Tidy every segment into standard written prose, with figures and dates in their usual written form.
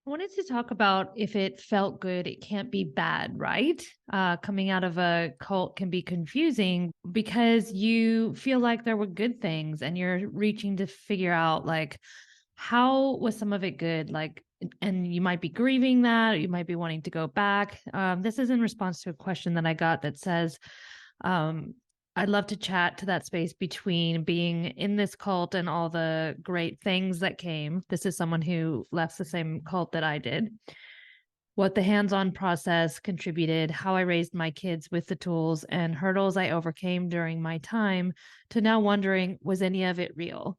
I wanted to talk about if it felt good, it can't be bad, right? Coming out of a cult can be confusing because you feel like there were good things and you're reaching to figure out, like, how was some of it good? Like, and you might be grieving that, or you might be wanting to go back. This is in response to a question that I got that says, um, I'd love to chat to that space between being in this cult and all the great things that came. This is someone who left the same cult that I did. What the hands on process contributed, how I raised my kids with the tools and hurdles I overcame during my time, to now wondering, was any of it real?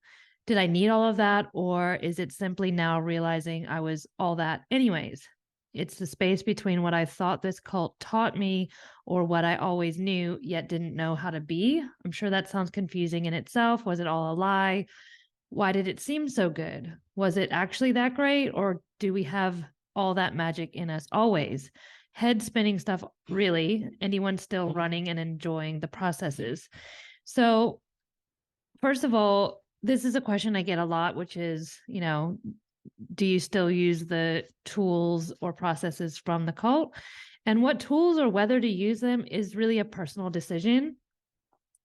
Did I need all of that? Or is it simply now realizing I was all that anyways? It's the space between what I thought this cult taught me or what I always knew, yet didn't know how to be. I'm sure that sounds confusing in itself. Was it all a lie? Why did it seem so good? Was it actually that great? Or do we have all that magic in us always? Head spinning stuff, really. Anyone still running and enjoying the processes? So, first of all, this is a question I get a lot, which is, do you still use the tools or processes from the cult? And what tools or whether to use them is really a personal decision.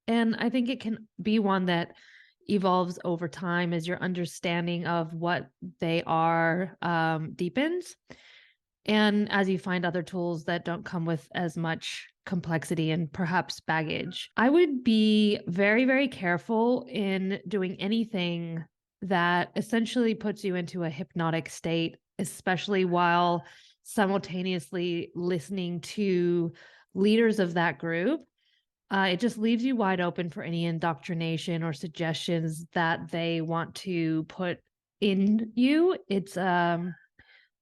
And I think it can be one that evolves over time as your understanding of what they are deepens. And as you find other tools that don't come with as much complexity and perhaps baggage, I would be very, very careful in doing anything that essentially puts you into a hypnotic state, especially while simultaneously listening to leaders of that group. It just leaves you wide open for any indoctrination or suggestions that they want to put in you. It's a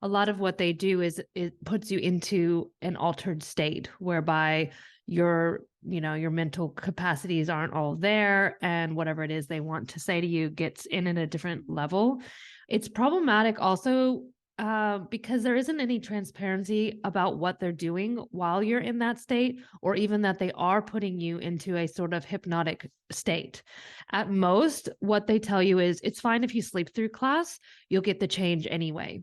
lot of what they do is it puts you into an altered state whereby your mental capacities aren't all there, and whatever it is they want to say to you gets in at a different level. It's problematic also because there isn't any transparency about what they're doing while you're in that state, or even that they are putting you into a sort of hypnotic state. At most, what they tell you is it's fine if you sleep through class, you'll get the change anyway.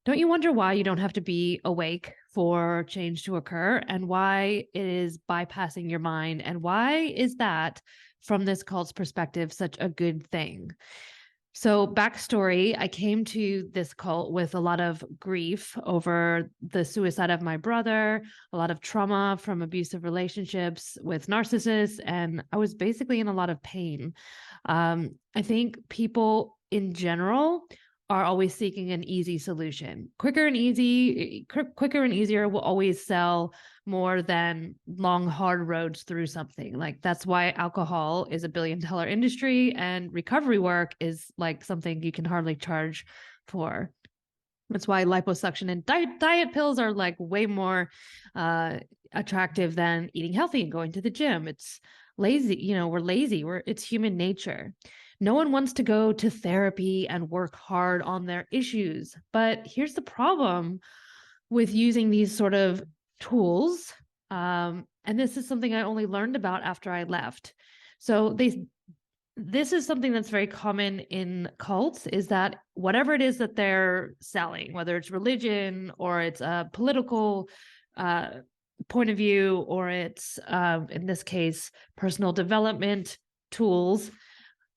Don't you wonder why you don't have to be awake for change to occur, and why it is bypassing your mind? And why is that, from this cult's perspective, such a good thing? So, backstory, I came to this cult with a lot of grief over the suicide of my brother, a lot of trauma from abusive relationships with narcissists, and I was basically in a lot of pain. I think people in general are always seeking an easy solution. Quicker and easier will always sell more than long, hard roads through something. Like, that's why alcohol is a $1 billion industry and recovery work is like something you can hardly charge for. That's why liposuction and diet pills are like way more attractive than eating healthy and going to the gym. It's lazy. We're lazy. It's human nature. No one wants to go to therapy and work hard on their issues. But here's the problem with using these sort of tools. And this is something I only learned about after I left. So this is something that's very common in cults, is that whatever it is that they're selling, whether it's religion or it's a political point of view, or it's, in this case, personal development tools,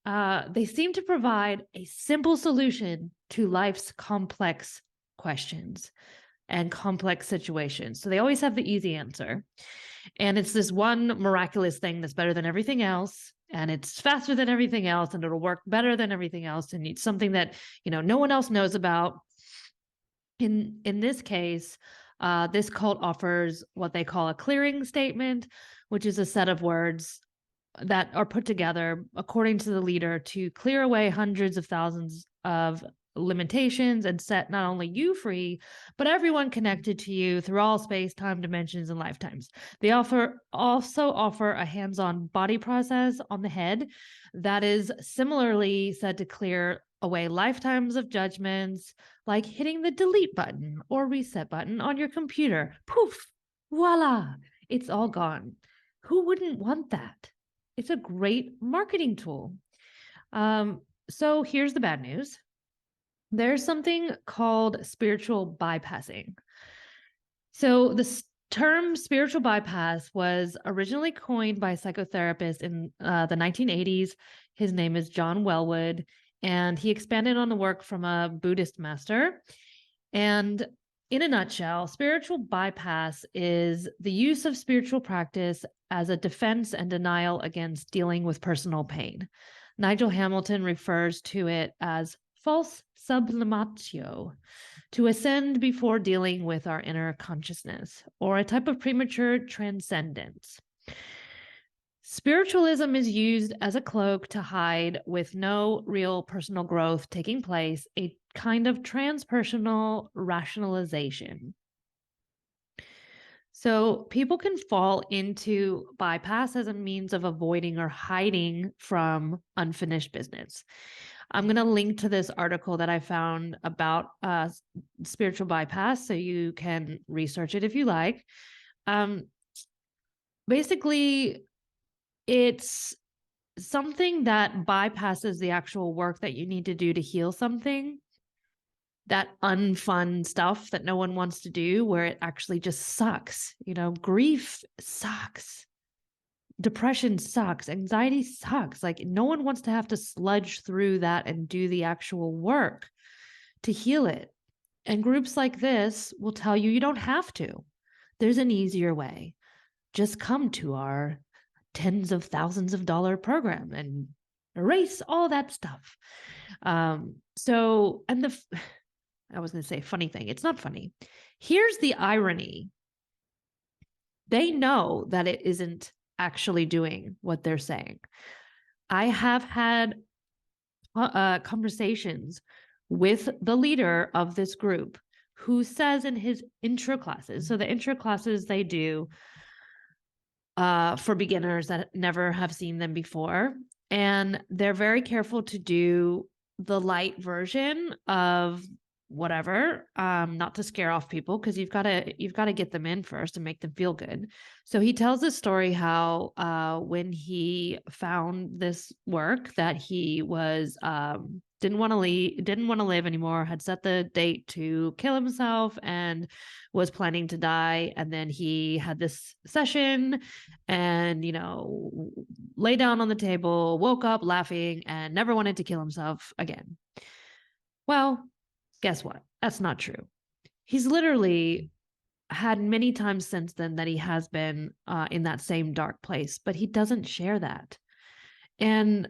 they seem to provide a simple solution to life's complex questions and complex situations. So they always have the easy answer. And it's this one miraculous thing that's better than everything else. And it's faster than everything else. And it'll work better than everything else. And it's something that, no one else knows about. In this case, this cult offers what they call a clearing statement, which is a set of words that are put together according to the leader to clear away hundreds of thousands of limitations and set not only you free, but everyone connected to you through all space, time, dimensions, and lifetimes. They also offer a hands-on body process on the head that is similarly said to clear away lifetimes of judgments, like hitting the delete button or reset button on your computer. Poof, voila, it's all gone. Who wouldn't want that? It's a great marketing tool. So here's the bad news. There's something called spiritual bypassing. So the term spiritual bypass was originally coined by a psychotherapist in the 1980s. His name is John Welwood, and he expanded on the work from a Buddhist master. And in a nutshell, spiritual bypass is the use of spiritual practice as a defense and denial against dealing with personal pain. Nigel Hamilton refers to it as false sublimatio, to ascend before dealing with our inner consciousness, or a type of premature transcendence. Spiritualism is used as a cloak to hide, with no real personal growth taking place, a kind of transpersonal rationalization. So people can fall into bypass as a means of avoiding or hiding from unfinished business. I'm going to link to this article that I found about spiritual bypass so you can research it if you like. Basically, it's something that bypasses the actual work that you need to do to heal something, that unfun stuff that no one wants to do, where it actually just sucks. Grief sucks. Depression sucks. Anxiety sucks. Like, no one wants to have to sludge through that and do the actual work to heal it. And groups like this will tell you don't have to. There's an easier way. Just come to our tens of thousands of dollar program and erase all that stuff. I was going to say funny thing. It's not funny. Here's the irony. They know that it isn't actually doing what they're saying. I have had conversations with the leader of this group who says in his intro classes, so the intro classes they do for beginners that never have seen them before, and they're very careful to do the light version of whatever, not to scare off people, because you've got to get them in first and make them feel good. So he tells this story how when he found this work that he was didn't want to live anymore, had set the date to kill himself and was planning to die, and then he had this session and lay down on the table, woke up laughing, and never wanted to kill himself again. Well, guess what? That's not true. He's literally had many times since then that he has been in that same dark place, but he doesn't share that. And,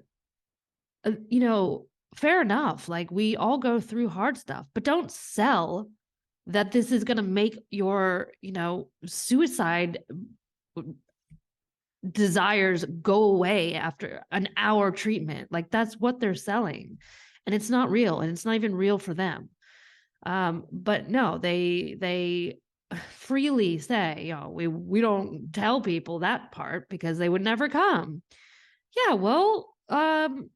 fair enough. Like, we all go through hard stuff, but don't sell that this is going to make your, suicide desires go away after an hour treatment. Like, that's what they're selling. And it's not real, and it's not even real for them. But no, they freely say, we don't tell people that part because they would never come. Yeah, well,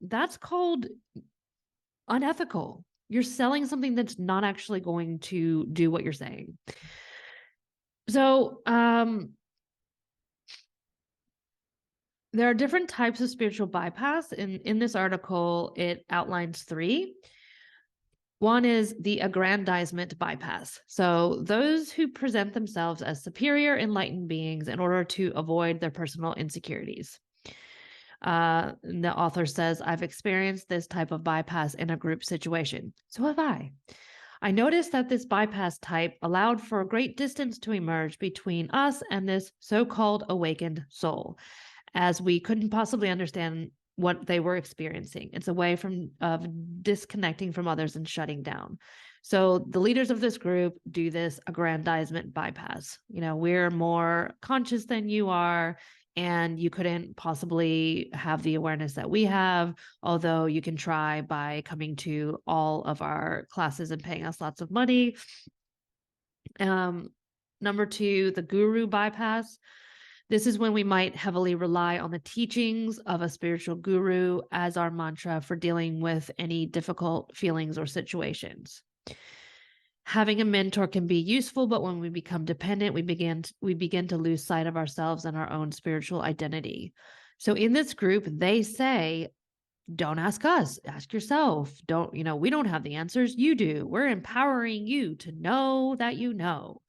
that's called unethical. You're selling something that's not actually going to do what you're saying. So, there are different types of spiritual bypass. In this article, it outlines 3. One is the aggrandizement bypass. So those who present themselves as superior enlightened beings in order to avoid their personal insecurities. The author says, I've experienced this type of bypass in a group situation. So have I. I noticed that this bypass type allowed for a great distance to emerge between us and this so-called awakened soul, as we couldn't possibly understand what they were experiencing. It's a way of disconnecting from others and shutting down. So the leaders of this group do this aggrandizement bypass. We're more conscious than you are, and you couldn't possibly have the awareness that we have, although you can try by coming to all of our classes and paying us lots of money. Number 2, the guru bypass. This is when we might heavily rely on the teachings of a spiritual guru as our mantra for dealing with any difficult feelings or situations. Having a mentor can be useful, but when we become dependent, we begin to lose sight of ourselves and our own spiritual identity. So in this group, they say don't ask us, ask yourself. Don't, we don't have the answers. You do. We're empowering you to know that you know.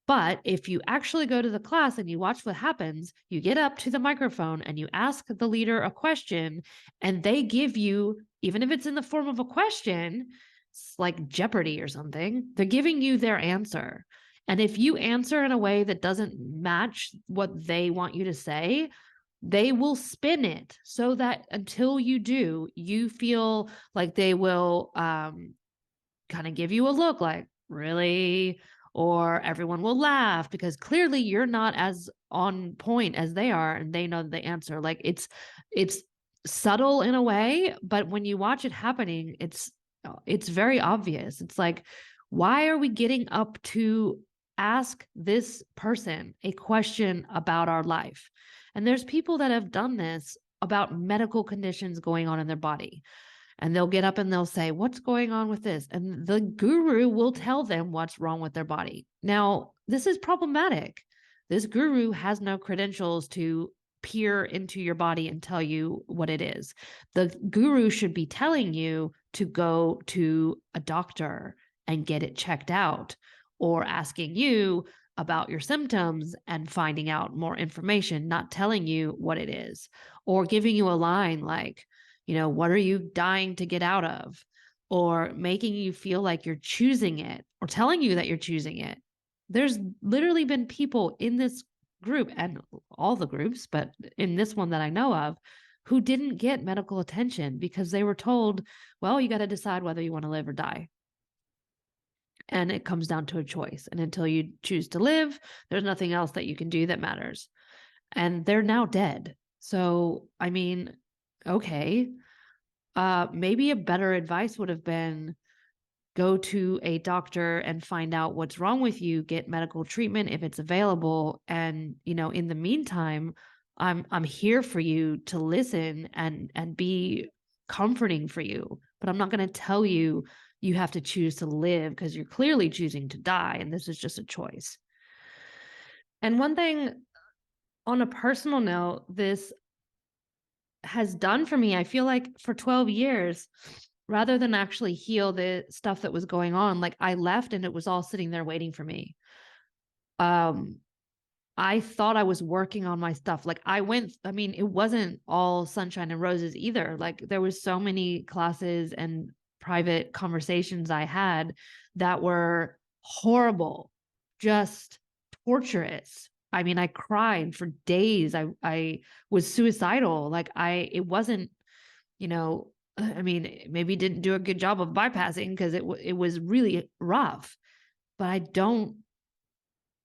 But if you actually go to the class and you watch what happens, you get up to the microphone and you ask the leader a question, and they give you, even if it's in the form of a question, it's like Jeopardy or something, they're giving you their answer. And if you answer in a way that doesn't match what they want you to say, they will spin it so that until you do, you feel like they will kind of give you a look like, really? Or everyone will laugh because clearly you're not as on point as they are and they know the answer. Like it's subtle in a way, but when you watch it happening, it's very obvious. It's like, why are we getting up to ask this person a question about our life? And there's people that have done this about medical conditions going on in their body. And they'll get up and they'll say, what's going on with this? And the guru will tell them what's wrong with their body. Now, this is problematic. This guru has no credentials to peer into your body and tell you what it is. The guru should be telling you to go to a doctor and get it checked out, or asking you about your symptoms and finding out more information, not telling you what it is, or giving you a line like, what are you dying to get out of? Or making you feel like you're choosing it, or telling you that you're choosing it. There's literally been people in this group, and all the groups, but in this one that I know of, who didn't get medical attention because they were told, well, you got to decide whether you want to live or die. And it comes down to a choice. And until you choose to live, there's nothing else that you can do that matters. And they're now dead. So, I mean, okay, maybe a better advice would have been go to a doctor and find out what's wrong with you, get medical treatment if it's available. And, in the meantime, I'm here for you to listen and be comforting for you. But I'm not going to tell you you have to choose to live, because you're clearly choosing to die. And this is just a choice. And one thing on a personal note, this has done for me, I feel like for 12 years, rather than actually heal the stuff that was going on, like I left and it was all sitting there waiting for me. I thought I was working on my stuff. Like it wasn't all sunshine and roses either. Like there was so many classes and private conversations I had that were horrible, just torturous. I mean, I cried for days. I was suicidal. Like it wasn't, maybe didn't do a good job of bypassing because it was really rough. But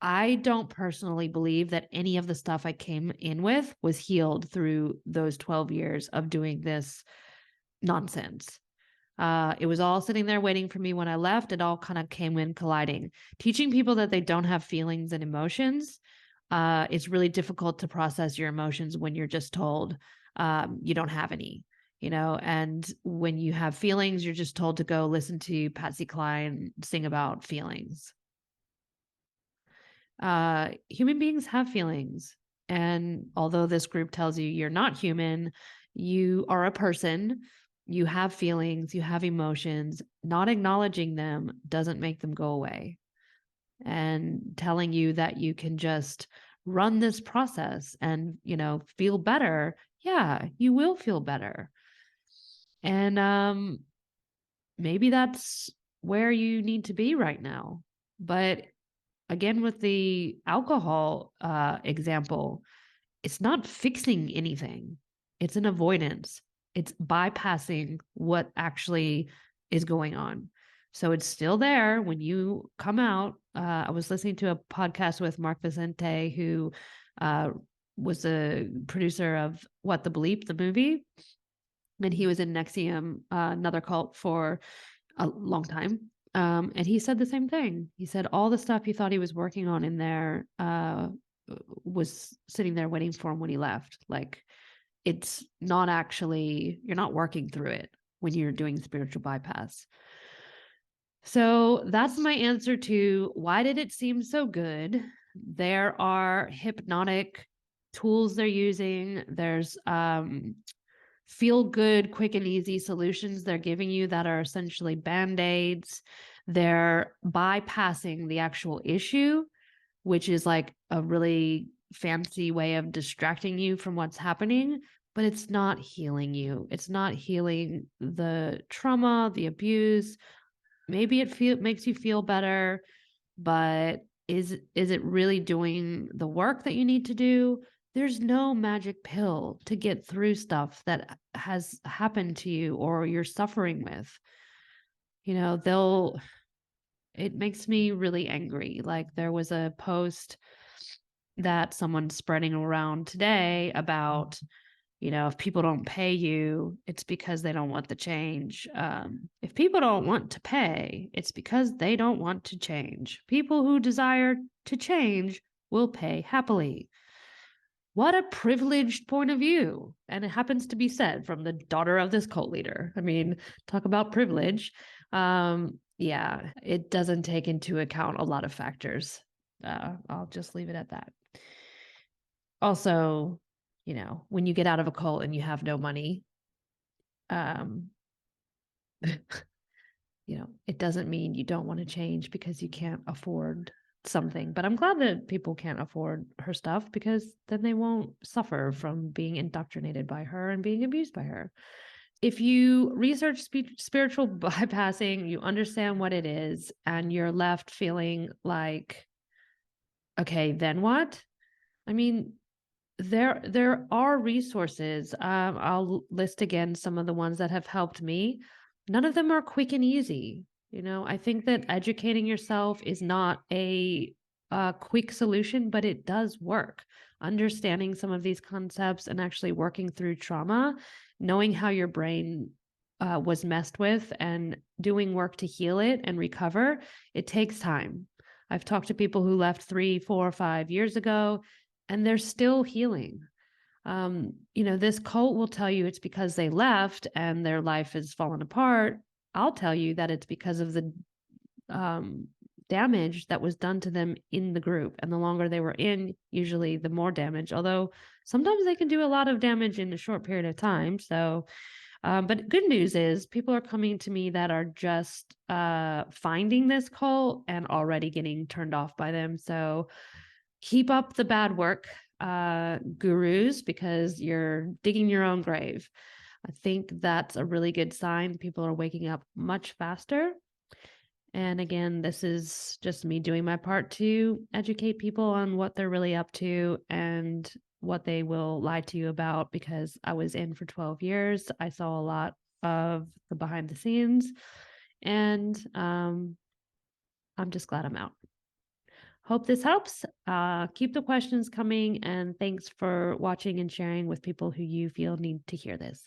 I don't personally believe that any of the stuff I came in with was healed through those 12 years of doing this nonsense. It was all sitting there waiting for me when I left. It all kind of came in colliding. Teaching people that they don't have feelings and emotions, it's really difficult to process your emotions when you're just told you don't have any. And when you have feelings, you're just told to go listen to Patsy Cline sing about feelings. Human beings have feelings. And although this group tells you you're not human, you are a person, you have feelings, you have emotions. Not acknowledging them doesn't make them go away. And telling you that you can just run this process and, feel better. Yeah, you will feel better. And maybe that's where you need to be right now. But again, with the alcohol example, it's not fixing anything. It's an avoidance. It's bypassing what actually is going on. So it's still there when you come out. I was listening to a podcast with Mark Vicente, who was a producer of What the Bleep, the movie. And he was in Nexium, another cult, for a long time. And he said the same thing. He said all the stuff he thought he was working on in there was sitting there waiting for him when he left. Like, it's not actually, you're not working through it when you're doing spiritual bypass. So that's my answer to why did it seem so good? There are hypnotic tools they're using. There's feel good, quick and easy solutions they're giving you that are essentially band-aids. They're bypassing the actual issue, which is like a really fancy way of distracting you from what's happening, but it's not healing you. It's not healing the trauma, the abuse. Maybe it makes you feel better, but is it really doing the work that you need to do? There's no magic pill to get through stuff that has happened to you or you're suffering with. You know, it makes me really angry. Like there was a post that someone's spreading around today about, if people don't pay you, it's because they don't want the change. If people don't want to pay, it's because they don't want to change. People who desire to change will pay happily. What a privileged point of view. And it happens to be said from the daughter of this cult leader. I mean, talk about privilege. Yeah, it doesn't take into account a lot of factors. I'll just leave it at that. Also, when you get out of a cult and you have no money, um, it doesn't mean you don't want to change because you can't afford something. But I'm glad that people can't afford her stuff because then they won't suffer from being indoctrinated by her and being abused by her. If you research spiritual bypassing, you understand what it is, and you're left feeling like, okay, then what? I mean, there are resources. I'll list again some of the ones that have helped me. None of them are quick and easy. I think that educating yourself is not a quick solution, but it does work. Understanding some of these concepts and actually working through trauma, knowing how your brain was messed with and doing work to heal it and recover, it takes time. I've talked to people who left 3, 4, 5 years ago, and they're still healing. This cult will tell you it's because they left and their life has fallen apart. I'll tell you that it's because of the damage that was done to them in the group. And the longer they were in, usually the more damage, although sometimes they can do a lot of damage in a short period of time. So, but good news is people are coming to me that are just finding this cult and already getting turned off by them. So keep up the bad work, gurus, because you're digging your own grave. I think that's a really good sign. People are waking up much faster. And again, this is just me doing my part to educate people on what they're really up to and what they will lie to you about, because I was in for 12 years. I saw a lot of the behind the scenes, and I'm just glad I'm out. Hope this helps. Keep the questions coming, and thanks for watching and sharing with people who you feel need to hear this.